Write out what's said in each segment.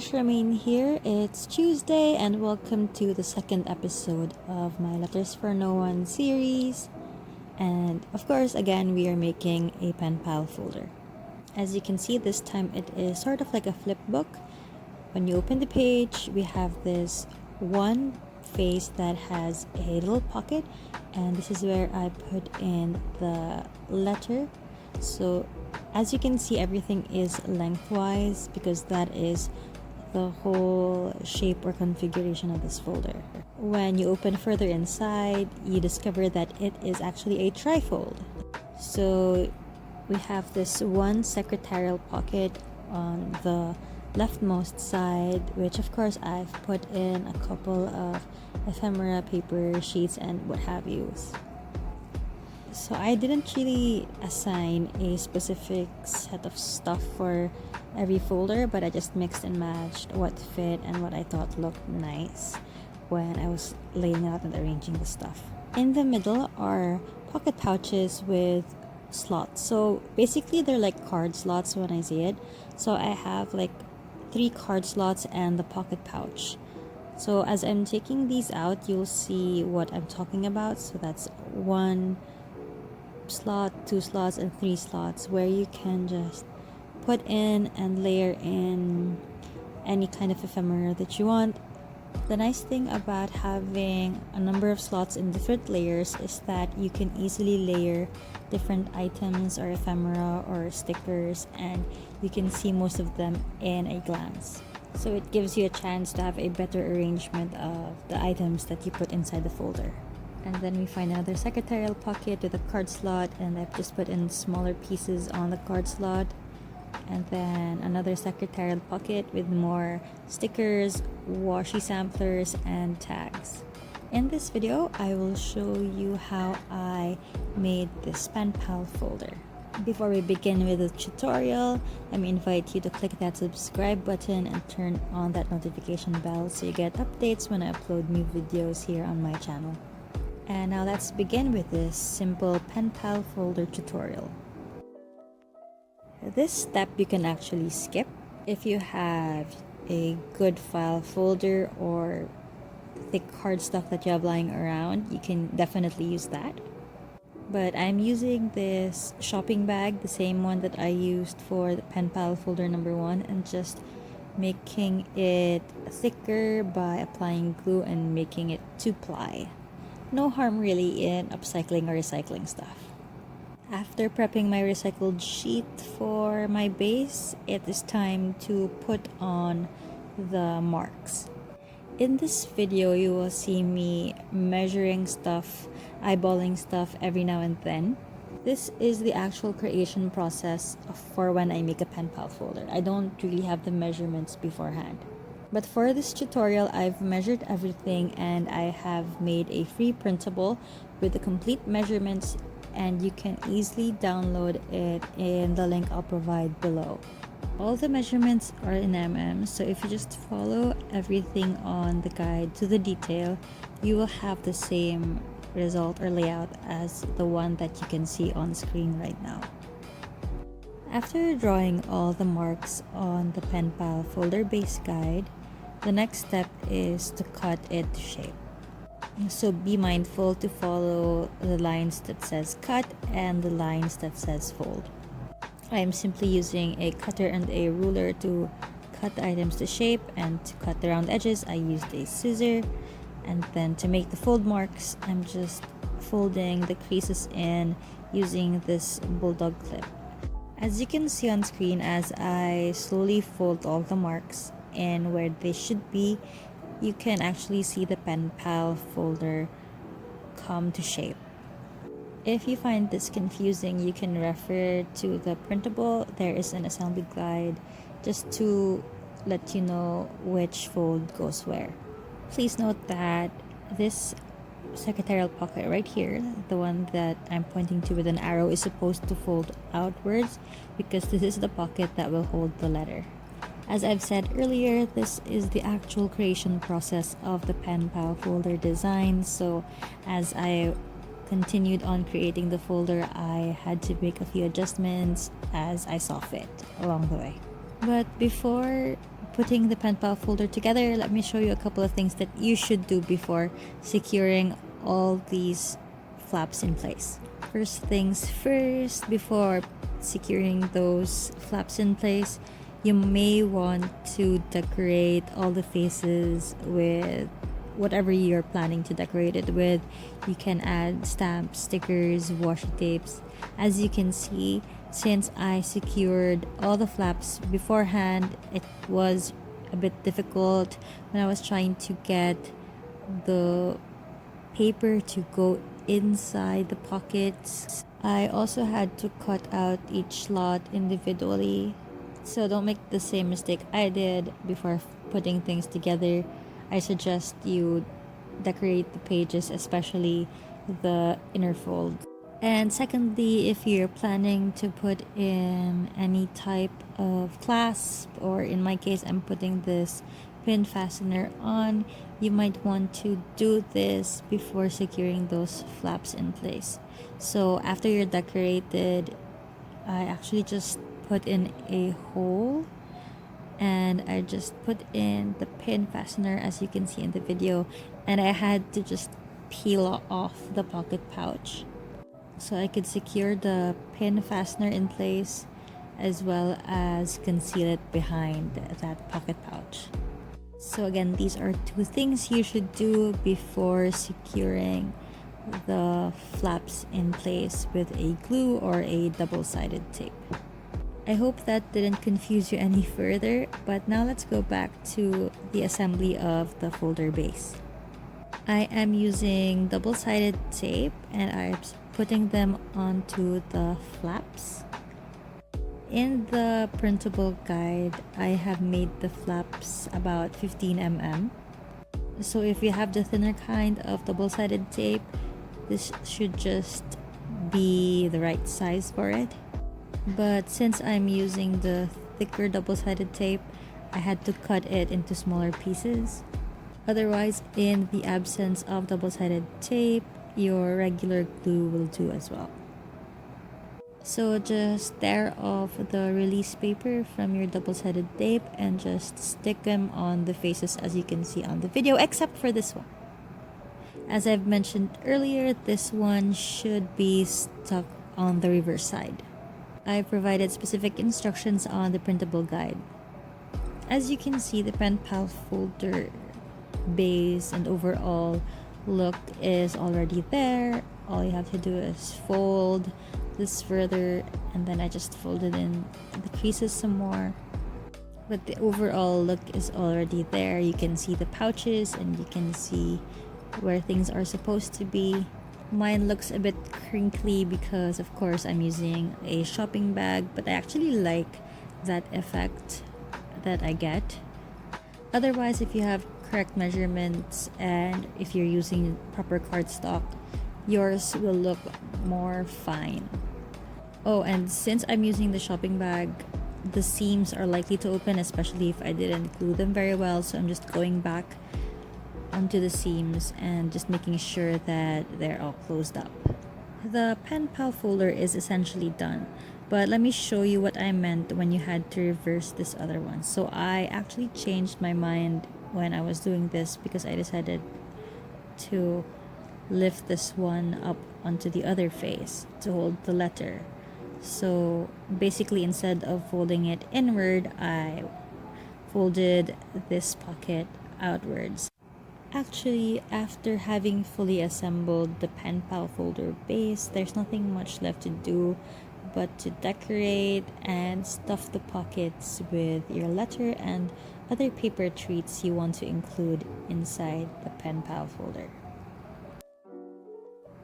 Charmaine here. It's Tuesday and welcome to the second episode of my Letters for No One series. And of course, again, we are making a Penpal folder. As you can see, this time it is sort of like a flip book. When you open the page, we have this one face that has a little pocket, and this is where I put in the letter. So as you can see, everything is lengthwise because that is the whole shape or configuration of this folder. When you open further inside, you discover that it is actually a trifold. So we have this one secretarial pocket on the leftmost side, which of course I've put in a couple of ephemera, paper, sheets, and what have you. So I didn't really assign a specific set of stuff for every folder, but I just mixed and matched what fit and what I thought looked nice when I was laying out and arranging the stuff. In the middle are pocket pouches with slots. So basically they're like card slots when I see it. So I have like 3 card slots and the pocket pouch. So as I'm taking these out, you'll see what I'm talking about. So that's 1 slot, 2 slots, and 3 slots where you can just put in and layer in any kind of ephemera that you want. The nice thing about having a number of slots in different layers is that you can easily layer different items or ephemera or stickers, and you can see most of them in a glance. So it gives you a chance to have a better arrangement of the items that you put inside the folder. And then we find another secretarial pocket with a card slot, and I've just put in smaller pieces on the card slot. And then another secretarial pocket with more stickers, washi samplers, and tags. In this video, I will show you how I made this Penpal folder. Before we begin with the tutorial, let me invite you to click that subscribe button and turn on that notification bell so you get updates when I upload new videos here on my channel. And now let's begin with this simple Penpal folder tutorial. This step you can actually skip if you have a good file folder or thick hard stuff that you have lying around. You can definitely use that. But I'm using this shopping bag, the same one that I used for the Penpal folder number 1, and just making it thicker by applying glue and making it 2-ply. No harm really in upcycling or recycling stuff. After prepping my recycled sheet for my base, it is time to put on the marks. In this video, you will see me measuring stuff, eyeballing stuff every now and then. This is the actual creation process for when I make a Penpal folder. I don't really have the measurements beforehand. But for this tutorial, I've measured everything and I have made a free printable with the complete measurements, and you can easily download it in the link I'll provide below. All the measurements are in mm, so if you just follow everything on the guide to the detail, you will have the same result or layout as the one that you can see on screen right now. After drawing all the marks on the Penpal folder base guide, the next step is to cut it to shape. So be mindful to follow the lines that says cut and the lines that says fold. I am simply using a cutter and a ruler to cut the items to shape, and to cut the round edges I used a scissor, and then to make the fold marks I'm just folding the creases in using this bulldog clip. As you can see on screen, as I slowly fold all the marks in where they should be, you can actually see the Penpal folder come to shape. If you find this confusing, you can refer to the printable. There is an assembly guide just to let you know which fold goes where. Please note that this secretarial pocket right here, the one that I'm pointing to with an arrow, is supposed to fold outwards because this is the pocket that will hold the letter. As I've said earlier, this is the actual creation process of the Penpal folder design, so as I continued on creating the folder, I had to make a few adjustments as I saw fit along the way. But before putting the Penpal folder together, let me show you a couple of things that you should do before securing all these flaps in place. First things first, before securing those flaps in place, you may want to decorate all the faces with whatever you're planning to decorate it with. You can add stamps, stickers, washi tapes. As you can see, since I secured all the flaps beforehand, it was a bit difficult when I was trying to get the paper to go inside the pockets. I also had to cut out each slot individually, so don't make the same mistake I did before putting things together. I suggest you decorate the pages, especially the inner fold. And secondly, if you're planning to put in any type of clasp, or in my case I'm putting this pin fastener on, you might want to do this before securing those flaps in place. So after you're decorated, I actually just put in a hole and I just put in the pin fastener, as you can see in the video, and I had to just peel off the pocket pouch so I could secure the pin fastener in place as well as conceal it behind that pocket pouch. So again, these are two things you should do before securing the flaps in place with a glue or a double-sided tape. I hope that didn't confuse you any further, but now let's go back to the assembly of the folder base. I am using double-sided tape and I'm putting them onto the flaps. In the printable guide, I have made the flaps about 15 mm. So if you have the thinner kind of double-sided tape, this should just be the right size for it. But since I'm using the thicker double-sided tape, I had to cut it into smaller pieces. Otherwise, in the absence of double-sided tape, your regular glue will do as well. So just tear off the release paper from your double-sided tape and just stick them on the faces, as you can see on the video, except for this one. As I've mentioned earlier, this one should be stuck on the reverse side. I provided specific instructions on the printable guide. As you can see, the Penpal folder base and overall look is already there. All you have to do is fold this further, and then I just folded in the creases some more. But the overall look is already there. You can see the pouches and you can see where things are supposed to be. Mine looks a bit crinkly because of course I'm using a shopping bag, but I actually like that effect that I get. Otherwise, if you have correct measurements and if you're using proper cardstock, yours will look more fine. Oh, and since I'm using the shopping bag, the seams are likely to open, especially if I didn't glue them very well, so I'm just going back onto the seams and just making sure that they're all closed up. The Penpal folder is essentially done, but let me show you what I meant when you had to reverse this other one. So I actually changed my mind when I was doing this because I decided to lift this one up onto the other face to hold the letter. So basically, instead of folding it inward, I folded this pocket outwards. Actually, after having fully assembled the Penpal folder base, there's nothing much left to do but to decorate and stuff the pockets with your letter and other paper treats you want to include inside the Penpal folder.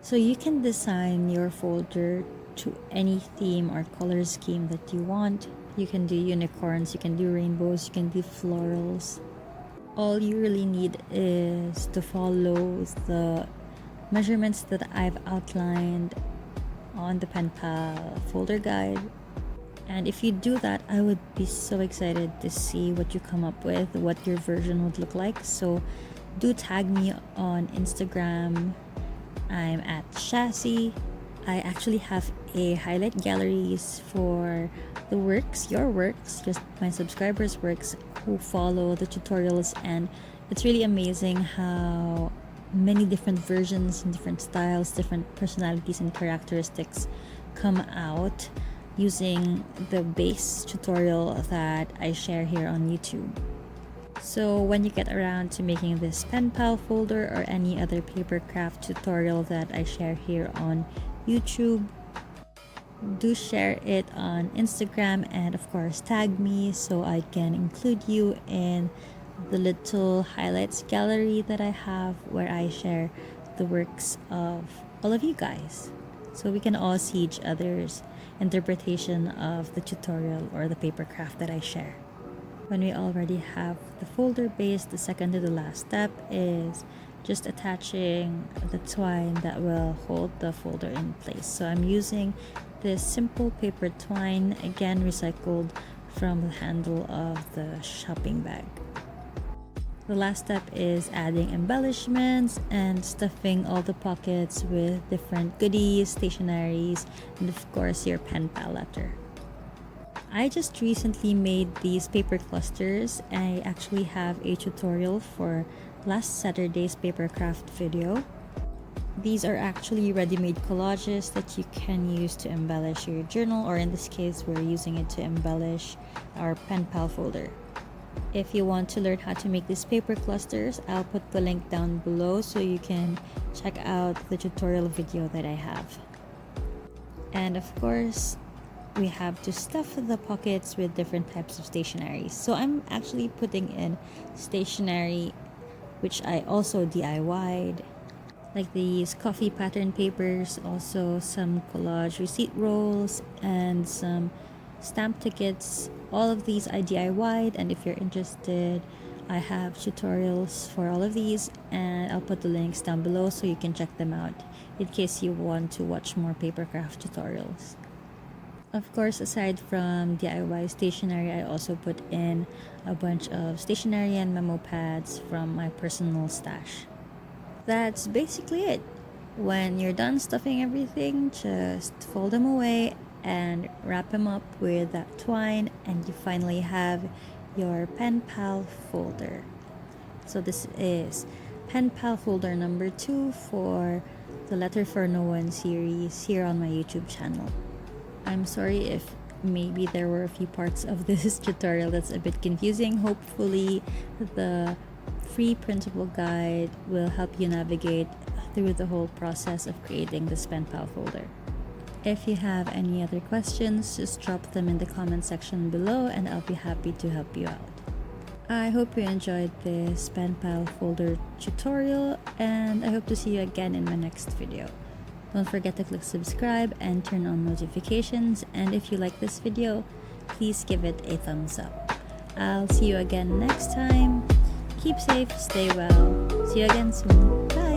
So you can design your folder to any theme or color scheme that you want. You can do unicorns, you can do rainbows, you can do florals. All you really need is to follow the measurements that I've outlined on the Penpal folder guide. And if you do that, I would be so excited to see what you come up with, what your version would look like. So do tag me on Instagram. I'm at Chassis. I actually have a highlight galleries for the works, your works, just my subscribers' works who follow the tutorials, and it's really amazing how many different versions and different styles, different personalities and characteristics come out using the base tutorial that I share here on YouTube. So when you get around to making this Penpal folder or any other paper craft tutorial that I share here on YouTube, do share it on Instagram and of course tag me so I can include you in the little highlights gallery that I have where I share the works of all of you guys, so we can all see each other's interpretation of the tutorial or the paper craft that I share. When we already have the folder base, the second to the last step is just attaching the twine that will hold the folder in place. So I'm using this simple paper twine, again recycled from the handle of the shopping bag. The last step is adding embellishments and stuffing all the pockets with different goodies, stationaries, and of course your pen pal letter. I just recently made these paper clusters. I actually have a tutorial for last Saturday's paper craft video. These are actually ready-made collages that you can use to embellish your journal, or in this case we're using it to embellish our pen pal folder. If you want to learn how to make these paper clusters, I'll put the link down below so you can check out the tutorial video that I have. And of course, we have to stuff the pockets with different types of stationery. So I'm actually putting in stationery which I also DIY'd, like these coffee pattern papers, also some collage receipt rolls, and some stamp tickets. All of these I DIY'd, and if you're interested, I have tutorials for all of these, and I'll put the links down below so you can check them out in case you want to watch more papercraft tutorials. Of course, aside from DIY stationery, I also put in a bunch of stationery and memo pads from my personal stash. That's basically it. When you're done stuffing everything, just fold them away and wrap them up with that twine, and you finally have your pen pal folder. So this is pen pal folder number 2 for the Letter for No One series here on my YouTube channel. I'm sorry if maybe there were a few parts of this tutorial that's a bit confusing. Hopefully the free printable guide will help you navigate through the whole process of creating this pen pal folder. If you have any other questions, just drop them in the comment section below and I'll be happy to help you out. I hope you enjoyed this pen pal folder tutorial, and I hope to see you again in my next video. Don't forget to click subscribe and turn on notifications, and if you like this video, please give it a thumbs up. I'll see you again next time. Keep safe, stay well. See you again soon. Bye!